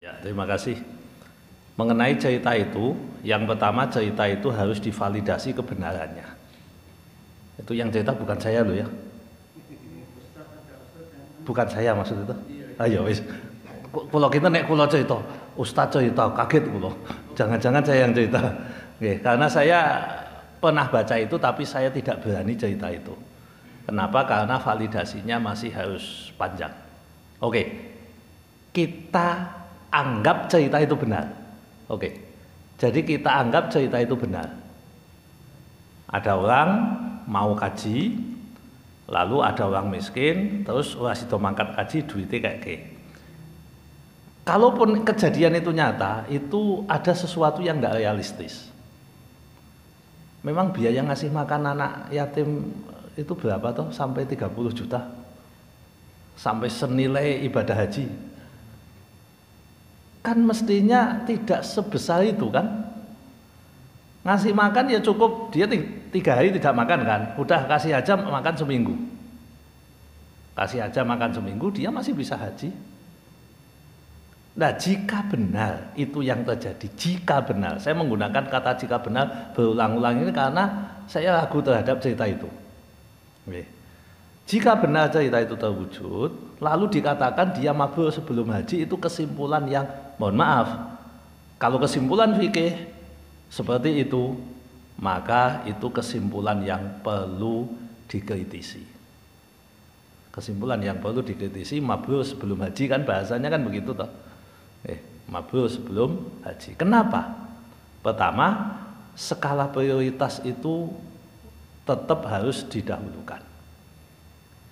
Ya, terima kasih. Mengenai cerita itu, yang pertama cerita itu harus divalidasi kebenarannya. Itu yang cerita bukan saya loh ya. Bukan saya maksud itu. Ayo wis. Kalau kita nek kula cerita, Ustaz cerita, kaget kula. Jangan-jangan saya yang cerita. Nggih, karena saya pernah baca itu tapi saya tidak berani cerita itu. Kenapa? Karena validasinya masih harus panjang. Oke. Kita anggap cerita itu benar. Oke. Jadi kita anggap cerita itu benar. Ada orang mau kaji, lalu ada orang miskin, terus ora sida mangkat kaji duitnya kayak gini. Kalaupun kejadian itu nyata, itu ada sesuatu yang nggak realistis. Memang biaya ngasih makan anak yatim itu berapa toh? Sampai 30 juta. Sampai senilai ibadah haji. Kan mestinya tidak sebesar itu kan? Ngasih makan ya cukup, dia 3 hari tidak makan kan? Udah kasih aja makan seminggu. Kasih aja makan seminggu, dia masih bisa haji. Nah, jika benar itu yang terjadi, jika benar, saya menggunakan kata jika benar berulang-ulang ini karena saya ragu terhadap cerita itu. Oke. Jika benar cerita itu terwujud, lalu dikatakan dia mabrur sebelum haji, itu kesimpulan yang, mohon maaf, kalau kesimpulan fikih seperti itu, maka itu kesimpulan yang perlu dikritisi. Kesimpulan yang perlu dikritisi, mabrur sebelum haji, kan bahasanya kan begitu toh. Mabrur sebelum haji. Kenapa? Pertama, skala prioritas itu tetap harus didahulukan.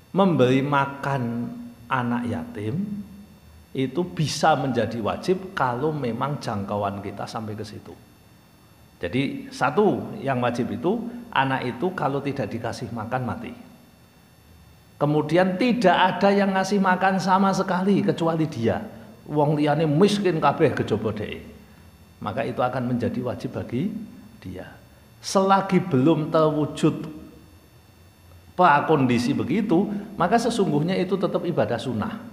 Memberi makan anak yatim itu bisa menjadi wajib kalau memang jangkauan kita sampai ke situ. Jadi satu yang wajib itu, anak itu kalau tidak dikasih makan mati. Kemudian tidak ada yang ngasih makan sama sekali kecuali dia. Wong liyane miskin kabeh kejaba dhek. Maka itu akan menjadi wajib bagi dia. Selagi belum terwujud prakondisi begitu, maka sesungguhnya itu tetap ibadah sunnah.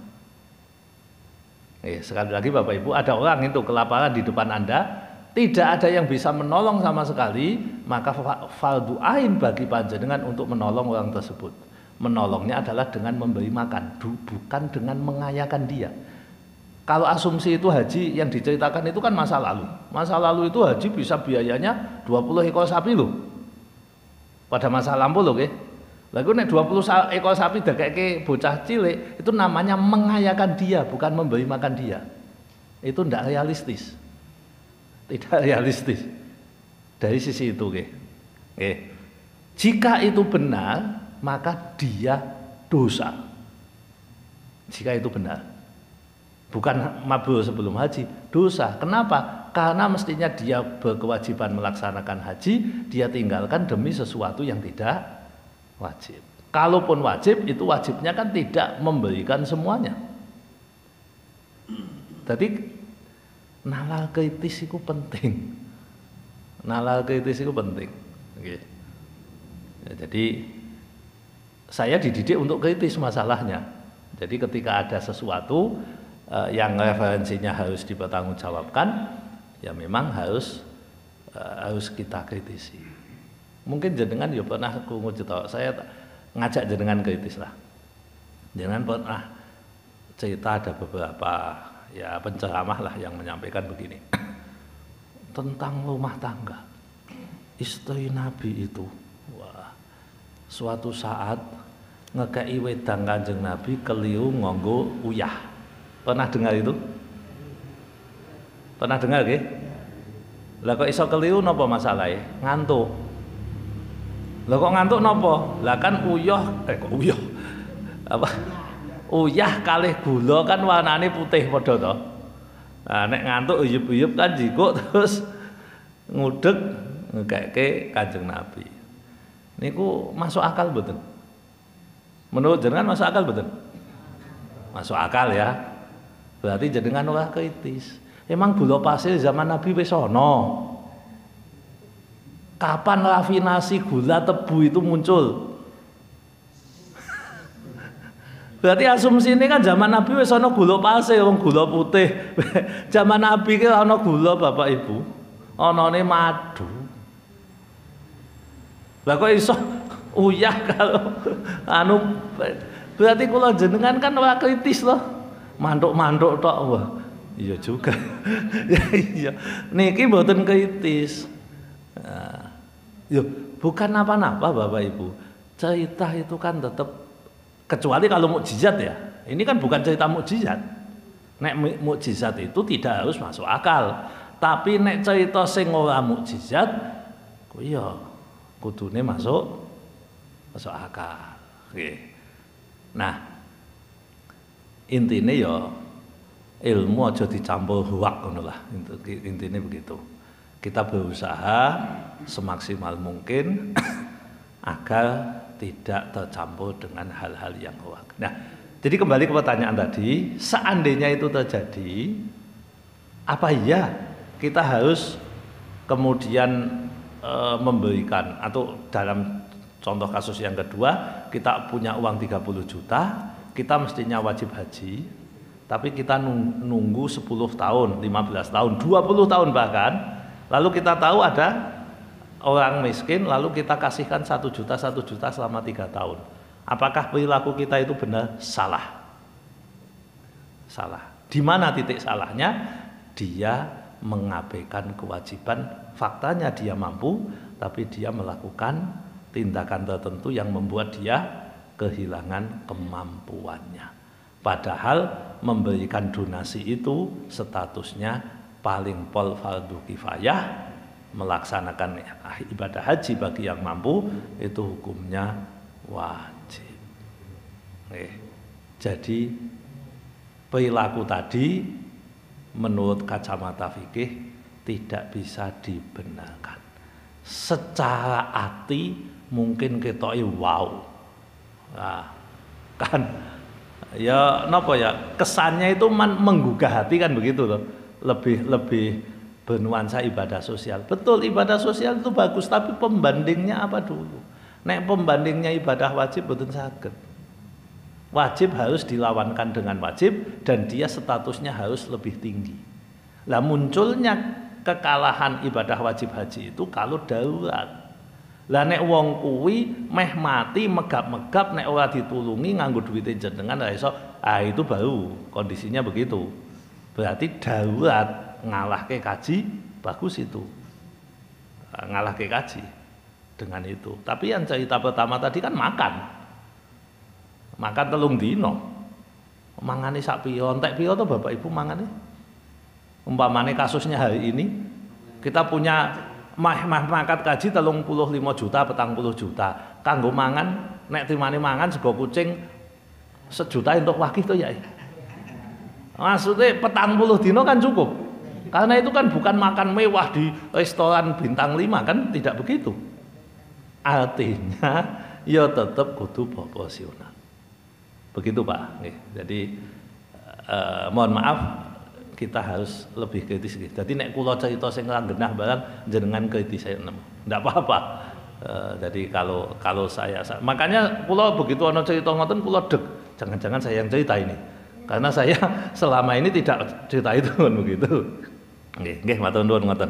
Sekali lagi Bapak Ibu, ada orang itu kelaparan di depan Anda, tidak ada yang bisa menolong sama sekali, maka fardu ain bagi panjenengan untuk menolong orang tersebut. Menolongnya adalah dengan memberi makan, bukan dengan mengayakan dia. Kalau asumsi itu haji yang diceritakan itu kan masa lalu. Masa lalu itu haji bisa biayanya 20 ekor sapi loh. Pada masa lampau loh ke. Lalu nek 20 ekor sapi dakeke bocah cilik, itu namanya mengayakan dia, bukan memberi makan dia. Itu tidak realistis. Tidak realistis. Dari sisi itu ke. Jika itu benar, maka dia dosa. Jika itu benar. Bukan mabrur sebelum haji, dosa. Kenapa? Karena mestinya dia berkewajiban melaksanakan haji, dia tinggalkan demi sesuatu yang tidak wajib. Kalaupun wajib, itu wajibnya kan tidak memberikan semuanya. Jadi nalar kritis itu penting. Nalar kritis itu penting. Oke. Ya, jadi saya dididik untuk kritis masalahnya. Jadi ketika ada sesuatu yang referensinya harus dipertanggungjawabkan, ya memang harus kita kritisi. Mungkin jenengan ya pernah krungu cerita, saya ngajak jenengan kritis lah. Jenengan pernah cerita ada beberapa ya penceramah lah yang menyampaikan begini tentang rumah tangga. Istri Nabi itu, wah, suatu saat ngekei wedang Kanjeng Nabi keliru nganggo uyah. Pernah dengar itu? Pernah dengar nggih? Lah kok iso keliru napa masalahe? Ngantuk. Lah kok ngantuk napa? Lah kan uyah, kok uyah. Apa? Uyah kalih gula kan warnane putih padha to. Nah nek ngantuk uyup-uyup kan jikuk terus ngudeg ngekeke Kanjeng Nabi. Niku masuk akal mboten? Menurut jenengan masuk akal mboten? Masuk akal ya. Berarti jenengan ora kritis. Emang gula pasir zaman Nabi wis ana. Kapan rafinasi gula tebu itu muncul? Berarti asumsi ini kan zaman Nabi wis ana gula pasir, wong gula putih. Zaman Nabi ki ana gula Bapak Ibu. Anane madu. Lah kok iso uyah kalau anu berarti kula jenengan kan ora kritis loh. Mantuk-mantuk tok wah. Iya juga. Ya iya. Niki mboten kritis. Nah, yo bukan apa-apa Bapak Ibu. Cerita itu kan tetap kecuali kalau mukjizat ya. Ini kan bukan cerita mukjizat. Nek mukjizat itu tidak harus masuk akal. Tapi nek cerita sing ora mukjizat, ku iya kudune masuk akal. Oke. Nah, intine ya ilmu aja dicampur huwak ngono lah. Intine begitu. Kita berusaha semaksimal mungkin agar tidak tercampur dengan hal-hal yang hoak. Nah, jadi kembali ke pertanyaan tadi, seandainya itu terjadi, apa iya kita harus kemudian memberikan, atau dalam contoh kasus yang kedua, kita punya uang 30 juta, kita mestinya wajib haji, tapi kita nunggu 10 tahun, 15 tahun, 20 tahun bahkan, lalu kita tahu ada orang miskin, lalu kita kasihkan 1 juta selama 3 tahun. Apakah perilaku kita itu benar? Salah. Salah. Di mana titik salahnya? Dia mengabaikan kewajiban. Faktanya dia mampu, tapi dia melakukan tindakan tertentu yang membuat dia kehilangan kemampuannya. Padahal memberikan donasi itu statusnya paling pol fardu kifayah. Melaksanakan ibadah haji bagi yang mampu itu hukumnya wajib. Jadi perilaku tadi menurut kacamata fikih tidak bisa dibenarkan. Secara hati mungkin ketoknya wow, nah, kan ya napa ya, kesannya itu menggugah hati kan begitu loh, lebih bernuansa ibadah sosial. Betul, ibadah sosial itu bagus, tapi pembandingnya apa dulu? Nek pembandingnya ibadah wajib betul saged. Wajib harus dilawankan dengan wajib dan dia statusnya harus lebih tinggi. Lah munculnya kekalahan ibadah wajib haji itu kalau darurat. Lah nek wong kuwi meh mati megap-megap nek ora ditulungi nganggo duwite jenengan ra iso, itu baru kondisinya begitu. Berarti darurat. Ngalahke kaji bagus itu, ngalahke kaji dengan itu. Tapi yang cerita pertama tadi kan makan telung dino, mangane sak piyo, entek piyo to Bapak Ibu mangane. Umpamane kasusnya hari ini kita punya makat kaji 35 juta, 40 juta, kanggo mangan nek timane mangan sego kucing 1 juta untuk wakih to ya. Maksudnya 40 dino kan cukup. Karena itu kan bukan makan mewah di restoran bintang 5 kan, tidak begitu. Artinya ya tetap kudu proporsional. Begitu Pak. Jadi mohon maaf kita harus lebih kritis. Jadi nek kula cerita sing langgenah barang jenengan kritis saya nemu. Enggak apa-apa. Jadi kalau saya makanya kula begitu ana cerita ngoten kula deg. Jangan-jangan saya yang cerita ini. Karena saya selama ini tidak cerita itu begitu. Nggih, matur nuwun ngoten.